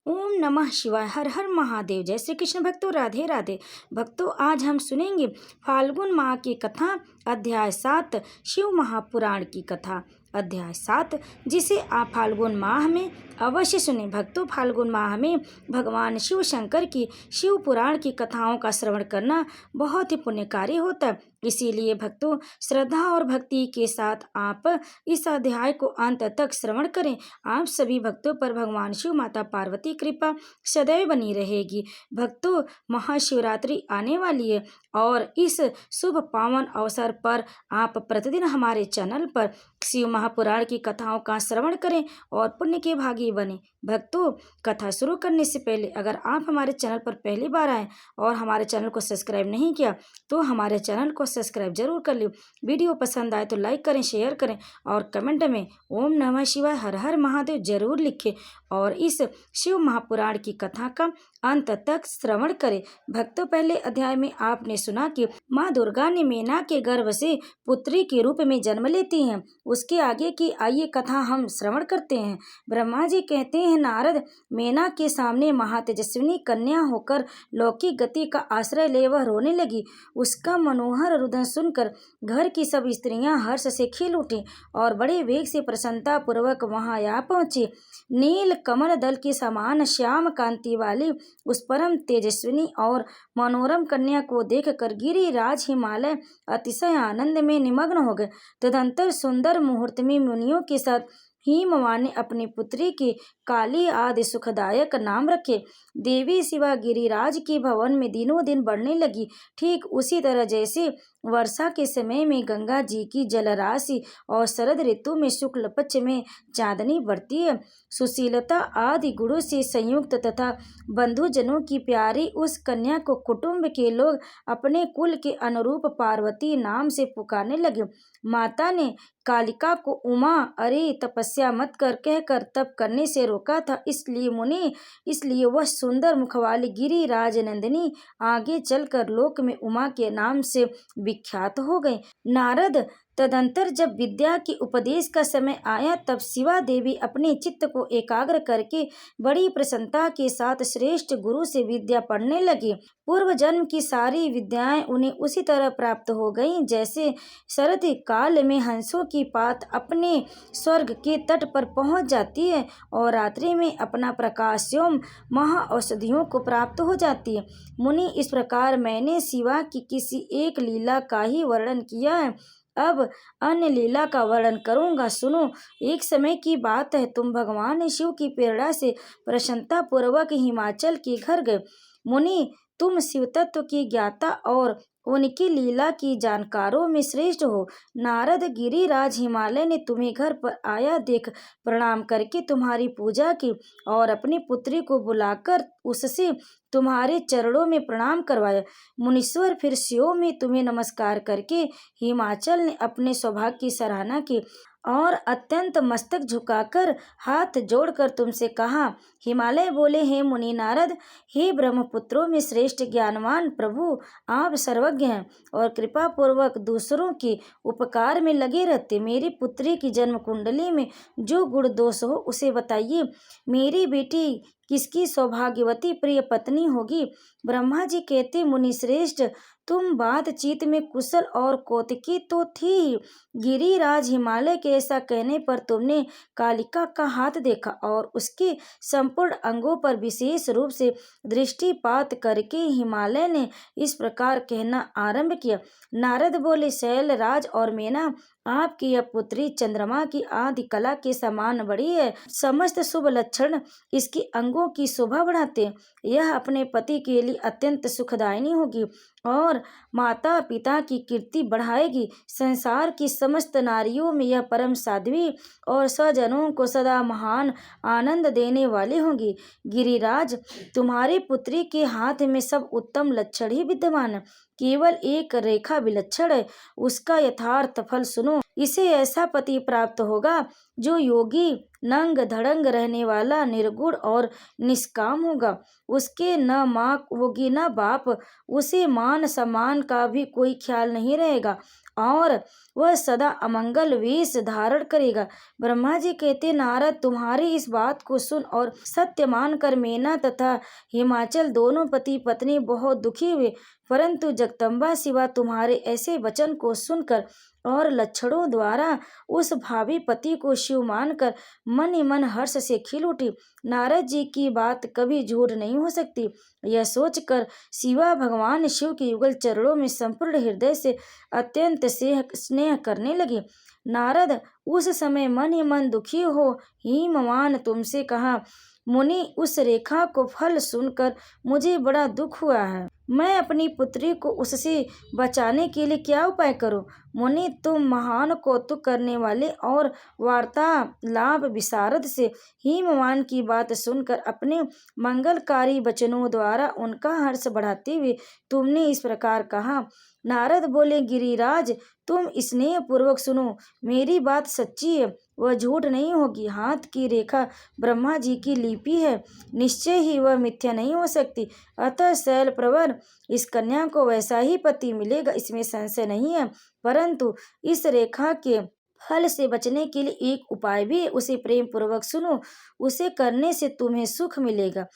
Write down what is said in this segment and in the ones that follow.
ओम नमः शिवाय। हर हर महादेव। जय श्री कृष्ण भक्तों, राधे राधे। भक्तों, आज हम सुनेंगे फाल्गुन माह की कथा, अध्याय 7, शिव महापुराण की कथा, अध्याय 7, जिसे आप फाल्गुन माह में अवश्य सुने। भक्तों, फाल्गुन माह में भगवान शिव शंकर की शिव पुराण की कथाओं का श्रवण करना बहुत ही पुण्यकारी होता है। इसीलिए भक्तों, श्रद्धा और भक्ति के साथ आप इस अध्याय को अंत तक श्रवण करें। आप सभी भक्तों पर भगवान शिव माता पार्वती कृपा सदैव बनी रहेगी। भक्तों, महाशिवरात्रि आने वाली है और इस शुभ पावन अवसर पर आप प्रतिदिन हमारे चैनल पर शिव महापुराण की कथाओं का श्रवण करें और पुण्य के भागी बने। भक्तों, कथा शुरू करने से पहले अगर आप हमारे चैनल पर पहली बार आए और हमारे चैनल को सब्सक्राइब नहीं किया तो हमारे चैनल को सब्सक्राइब जरूर कर लो। वीडियो पसंद आए तो लाइक करें, शेयर करें और कमेंट में ओम नमः शिवाय, हर हर महादेव जरूर लिखें और इस शिव महापुराण की कथा का अंत तक श्रवण करें। भक्तों, पहले अध्याय में आपने सुना कि माँ दुर्गा ने मेना के गर्भ से पुत्री के रूप में जन्म लेती हैं। उसके आगे की आइए कथा हम श्रवण करते हैं। ब्रह्मा जी कहते हैं, नारद, मेना के सामने महातेजस्विनी कन्या होकर लौकिक गति का आश्रय ले वह रोने लगी। उसका मनोहर रुदन सुनकर घर की सब स्त्रियां हर्ष से खिल उठी और बड़े वेग से प्रसन्नता पूर्वक वहां आ पहुंची। नील कमल दल के समान श्याम कांति वाली उस परम तेजस्विनी और मनोरम कन्या को देखकर गिरिराज हिमालय अतिशय आनंद में निमग्न हो गए। तदंतर सुंदर मुहूर्त में मुनियों के साथ हिमवान ने अपनी पुत्री की काली आदि सुखदायक नाम रखे। देवी शिवा गिरिराज के भवन में दिनों दिन बढ़ने लगी। ठीक उसी तरह जैसे वर्षा के समय में गंगा जी की जलराशि और शरद ऋतु में शुक्ल पक्ष में चांदनी बढ़ती है। सुशीलता आदि गुणों से संयुक्त तथा बंधुजनों की प्यारी उस कन्या को कुटुंब के लोग अपने कुल के अनुरूप पार्वती नाम से पुकारने लगे। माता ने कालिका को उमा, अरे तपस्या मत कर कहकर तप करने से रोका था। इसलिए वह सुंदर मुखवाली गिरिराज नंदिनी आगे चलकर लोक में उमा के नाम से विख्यात हो गई। नारद, तदंतर जब विद्या की उपदेश का समय आया तब शिवा देवी अपने चित्त को एकाग्र करके बड़ी प्रसन्नता के साथ श्रेष्ठ गुरु से विद्या पढ़ने लगी। पूर्व जन्म की सारी विद्याएं उन्हें उसी तरह प्राप्त हो गईं जैसे शरद काल में हंसों की पात अपने स्वर्ग के तट पर पहुंच जाती है और रात्रि में अपना प्रकाश एवं महा औषधियों को प्राप्त हो जाती है। मुनि, इस प्रकार मैंने शिवा की किसी एक लीला का ही वर्णन किया है। अब अन्य लीला का वर्णन करूंगा, सुनो। एक समय की बात है, तुम भगवान शिव की प्रेरणा से प्रसन्नता पूर्वक हिमाचल के घर गए। मुनि, तुम शिव तत्व की ज्ञाता और उनकी लीला की जानकारों में श्रेष्ठ हो। नारद, गिरिराज हिमालय ने तुम्हें घर पर आया देख प्रणाम करके तुम्हारी पूजा की और अपनी पुत्री को बुलाकर उससे तुम्हारे चरणों में प्रणाम करवाया। मुनीश्वर फिर शिव में तुम्हें नमस्कार करके हिमाचल ने अपने सौभाग्य की सराहना की और अत्यंत मस्तक झुकाकर हाथ जोड़कर तुमसे कहा। हिमालय बोले, हे मुनि नारद, हे ब्रह्मपुत्रों में श्रेष्ठ ज्ञानवान प्रभु, आप सर्वज्ञ हैं और कृपा पूर्वक दूसरों के उपकार में लगे रहते। मेरी पुत्री की जन्म कुंडली में जो गुण दोष हो उसे बताइए। मेरी बेटी किसकी सौभाग्यवती प्रिय पत्नी होगी? ब्रह्मा जी कहते, मुनि श्रेष्ठ, तुम बातचीत में कुशल और कौतुकी तो थी ही। गिरिराज हिमालय के ऐसा कहने पर तुमने कालिका का हाथ देखा और उसके संपूर्ण अंगों पर विशेष रूप से दृष्टिपात करके हिमालय ने इस प्रकार कहना आरंभ किया। नारद बोले, शैलराज और मेना, आपकी यह पुत्री चंद्रमा की आदि कला के समान बड़ी है। समस्त शुभ लक्षण इसकी अंगों की शोभा बढ़ाते हैं। यह अपने पति के लिए अत्यंत सुखदायिनी होगी और माता पिता की कीर्ति बढ़ाएगी। संसार की समस्त नारियों में यह परम साध्वी और स्वजनों को सदा महान आनंद देने वाली होंगी। गिरिराज, तुम्हारी पुत्री के हाथ में सब उत्तम लक्षण ही विद्यमान है, केवल एक रेखा विलक्षण है। उसका यथार्थ फल सुनो। इसे ऐसा पति प्राप्त होगा जो योगी नंग धड़ंग रहने वाला निर्गुण और निष्काम होगा। उसके न माँ होगी न बाप, उसे मान सम्मान का भी कोई ख्याल नहीं रहेगा और वह सदा अमंगल वेश धारण करेगा। ब्रह्मा जी कहते, नारद तुम्हारी इस बात को सुन और सत्य मानकर मेना तथा हिमाचल दोनों पति पत्नी बहुत दुखी हुए, परंतु जगदम्बा शिवा तुम्हारे ऐसे वचन को सुनकर और लक्षणों द्वारा उस भावी पति को शिव मानकर मन ही मन हर्ष से खिल उठी। नारद जी की बात कभी झूठ नहीं हो सकती, यह सोचकर शिवा भगवान शिव के युगल चरणों में संपूर्ण हृदय से अत्यंत स्नेह करने लगे। नारद उस समय मन ही मन दुखी हो हिमवान तुमसे कहा, मुनि उस रेखा को फल सुनकर मुझे बड़ा दुख हुआ है। मैं अपनी पुत्री को उससे बचाने के लिए क्या उपाय करूं? मुनि तुम महान कौतुक करने वाले और वार्तालाप विशारद से हिमवान की बात सुनकर अपने मंगलकारी वचनों द्वारा उनका हर्ष बढ़ाते हुए तुमने इस प्रकार कहा। नारद बोले, गिरिराज तुम स्नेह पूर्वक सुनो, मेरी बात सच्ची है, वह झूठ नहीं होगी। हाथ की रेखा ब्रह्मा जी की लिपि है, निश्चय ही वह मिथ्या नहीं हो सकती। अतः शैल प्रवर इस कन्या को वैसा ही पति मिलेगा, इसमें संशय नहीं है। परंतु इस रेखा के फल से बचने के लिए एक उपाय भी है, उसे प्रेम पूर्वक सुनो, उसे करने से तुम्हें सुख मिलेगा।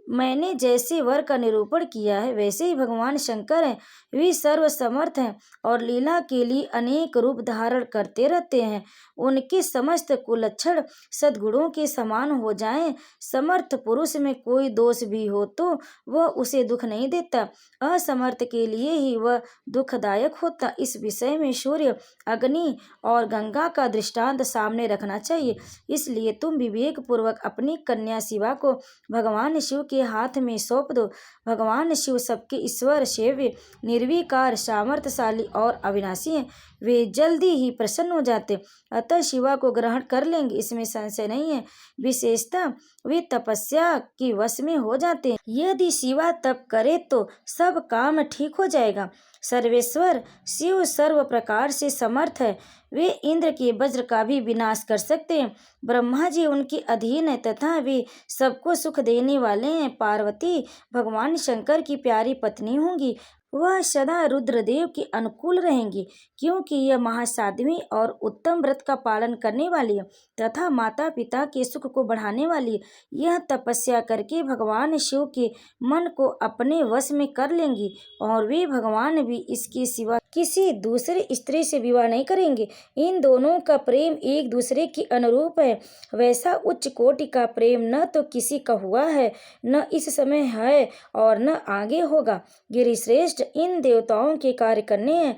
मैंने जैसे वर का निरूपण किया है वैसे ही भगवान शंकर हैं, वे सर्वसमर्थ हैं और लीला के लिए अनेक रूप धारण करते रहते हैं। उनके समस्त कुलक्षण सद्गुणों के समान हो जाएं। समर्थ पुरुष में कोई दोष भी हो तो वह उसे दुख नहीं देता, असमर्थ के लिए ही वह दुखदायक होता। इस विषय में सूर्य, अग्नि और गंगा का दृष्टांत सामने रखना चाहिए। इसलिए तुम विवेक पूर्वक अपनी कन्या शिवा को भगवान शिव के हाथ में सौंप दो। भगवान शिव सबके ईश्वर, सेव्य, निर्विकार, सामर्थ्यशाली और अविनाशी हैं, वे जल्दी ही प्रसन्न हो जाते, अतः शिवा को ग्रहण कर लेंगे, इसमें संशय नहीं है। विशेषतः वे तपस्या के वश में हो जाते हैं, यदि शिवा तप करे तो सब काम ठीक हो जाएगा। सर्वेश्वर शिव सर्व प्रकार से समर्थ है, वे इंद्र के वज्र का भी विनाश कर सकते हैं। ब्रह्मा जी उनके अधीन है तथा वे सबको सुख देने वाले हैं। पार्वती भगवान शंकर की प्यारी पत्नी होंगी, वह सदा रुद्रदेव के अनुकूल रहेंगी, क्योंकि यह महासाध्वी और उत्तम व्रत का पालन करने वाली है तथा माता पिता के सुख को बढ़ाने वाली है। यह तपस्या करके भगवान शिव के मन को अपने वश में कर लेंगी और वे भगवान भी इसके सिवा किसी दूसरी स्त्री से विवाह नहीं करेंगे। इन दोनों का प्रेम एक दूसरे के अनुरूप है, वैसा उच्च कोटि का प्रेम न तो किसी का हुआ है, न इस समय है और न आगे होगा। गिरिश्रेष्ठ इन देवताओं के कार्य करने हैं,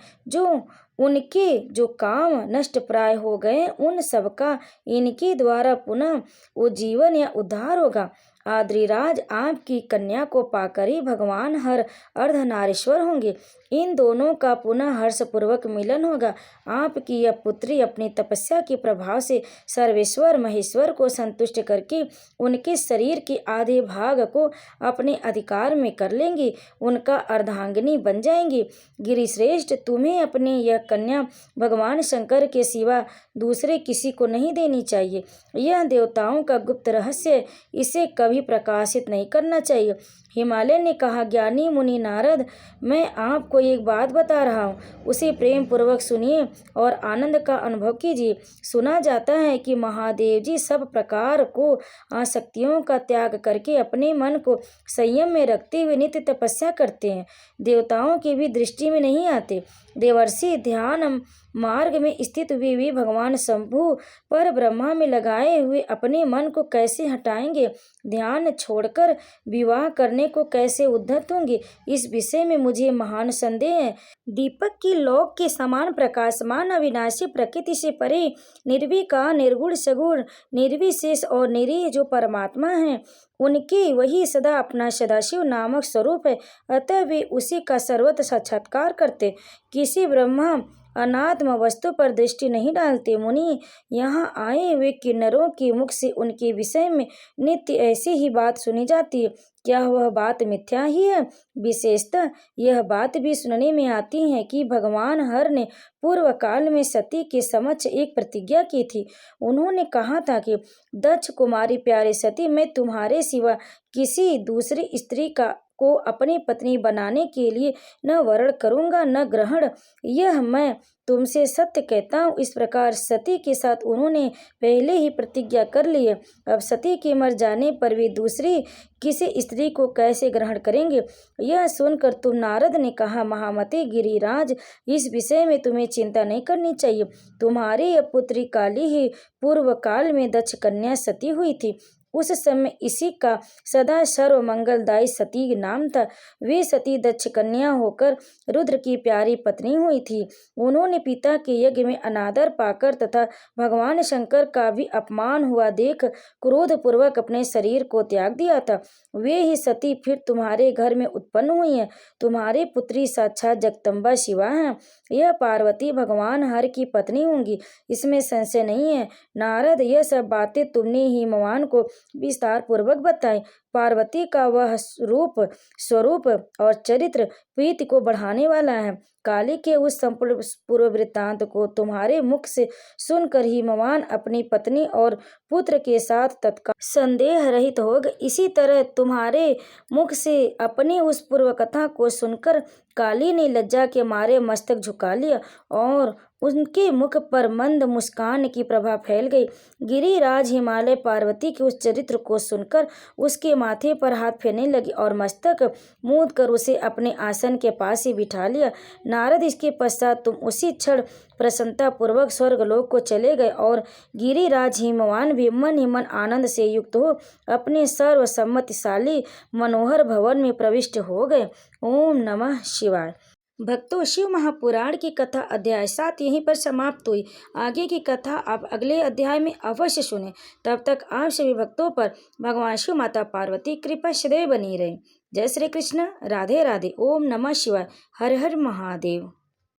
उनके जो काम नष्ट प्राय हो गए उन सबका इनके द्वारा पुनः उज्जीवन या उद्धार होगा। आद्रिराज आपकी कन्या को पाकर ही भगवान हर अर्धनारीश्वर होंगे, इन दोनों का पुनः हर्षपूर्वक मिलन होगा। आपकी यह पुत्री अपनी तपस्या के प्रभाव से सर्वेश्वर महेश्वर को संतुष्ट करके उनके शरीर के आधे भाग को अपने अधिकार में कर लेंगी, उनका अर्धांगिनी बन जाएंगी। गिरिश्रेष्ठ तुम्हें अपनी यह कन्या भगवान शंकर के सिवा दूसरे किसी को नहीं देनी चाहिए। यह देवताओं का गुप्त रहस्य है, इसे कभी प्रकाशित नहीं करना चाहिए। हिमालय ने कहा, ज्ञानी मुनि नारद, मैं आपको एक बात बता रहा हूँ, उसे प्रेम पूर्वक सुनिए और आनंद का अनुभव कीजिए। सुना जाता है कि महादेव जी सब प्रकार को आसक्तियों का त्याग करके अपने मन को संयम में रखते हुए नित्य तपस्या करते हैं, देवताओं की भी दृष्टि में नहीं आते। देवर्षि ध्यान मार्ग में स्थित हुए वे भगवान शंभु पर ब्रह्मा में लगाए हुए अपने मन को कैसे हटाएंगे, ध्यान छोड़कर विवाह करने को कैसे उद्धत होंगे, इस विषय में मुझे महान संदेह है। दीपक की लौ के समान प्रकाशमान अविनाशी प्रकृति से परे निर्विकार, निर्गुण, सगुण, निर्विशेष और निरीह जो परमात्मा है, उनके वही सदा अपना सदाशिव नामक स्वरूप है, अतः वे उसी का सर्वत्र साक्षात्कार करते, किसी ब्रह्मा अनात्म वस्तु पर दृष्टि नहीं डालते। मुनि, यहाँ आए हुए किन्नरों के मुख से उनके विषय में नित्य ऐसी ही बात सुनी जाती है क्या वह बात मिथ्या ही है? विशेषतः यह बात भी सुनने में आती है कि भगवान हर ने पूर्व काल में सती के समक्ष एक प्रतिज्ञा की थी। उन्होंने कहा था कि दक्ष कुमारी प्यारे सती, मैं तुम्हारे सिवा किसी दूसरी स्त्री को अपनी पत्नी बनाने के लिए न वरण करूंगा न ग्रहण। यह मैं तुमसे सत्य कहता हूँ। इस प्रकार सती के साथ उन्होंने पहले ही प्रतिज्ञा कर ली है। अब सती के मर जाने पर वे दूसरी किसी स्त्री को कैसे ग्रहण करेंगे? यह सुनकर तुम नारद ने कहा, महामते गिरिराज, इस विषय में तुम्हें चिंता नहीं करनी चाहिए। तुम्हारी यह पुत्री काली ही पूर्व काल में दक्ष कन्या सती हुई थी। उस समय इसी का सदा सर्व मंगलदायी सती नाम था। वे सती दक्ष कन्या होकर रुद्र की प्यारी पत्नी हुई थी। उन्होंने पिता के यज्ञ में अनादर पाकर तथा भगवान शंकर का भी अपमान हुआ देख क्रोध पूर्वक अपने शरीर को त्याग दिया था। वे ही सती फिर तुम्हारे घर में उत्पन्न हुई हैं। तुम्हारी पुत्री साक्षात जगदम्बा शिवा है। यह पार्वती भगवान हर की पत्नी होंगी, इसमें संशय नहीं है। नारद, यह सब बातें तुमने ही हिमवान को विस्तार पूर्वक बताई। पार्वती का वह स्वरूप और चरित्र प्रीति को बढ़ाने वाला है। काली के उस संपूर्ण पूर्व वृत्तांत को तुम्हारे मुख से सुनकर हिमवान अपनी पत्नी और पुत्र के साथ तत्काल संदेह रहित हो गए। इसी तरह तुम्हारे मुख से अपनी उस पूर्व कथा को सुनकर काली ने लज्जा के मारे मस्तक झुका लिया और उनके मुख पर मंद मुस्कान की प्रभा फैल गई। गिरिराज हिमालय पार्वती के उस चरित्र को सुनकर उसके माथे पर हाथ फेरने लगी और मस्तक मूंद कर उसे अपने आसन के पास ही बिठा लिया। नारद, इसके पश्चात तुम उसी क्षण प्रसन्नता पूर्वक स्वर्गलोक को चले गए और गिरिराज हिमवान भी मन ही मन आनंद से युक्त हो अपने सर्वसम्मतिशाली मनोहर भवन में प्रविष्ट हो गए। ओम नमः शिवाय। भक्तों, शिव महापुराण की कथा अध्याय 7 यहीं पर समाप्त हुई। आगे की कथा आप अगले अध्याय में अवश्य सुने। तब तक आप सभी भक्तों पर भगवान शिव माता पार्वती कृपा सदैव बनी रहे। जय श्री कृष्ण। राधे राधे। ओम नमः शिवाय। हर हर महादेव।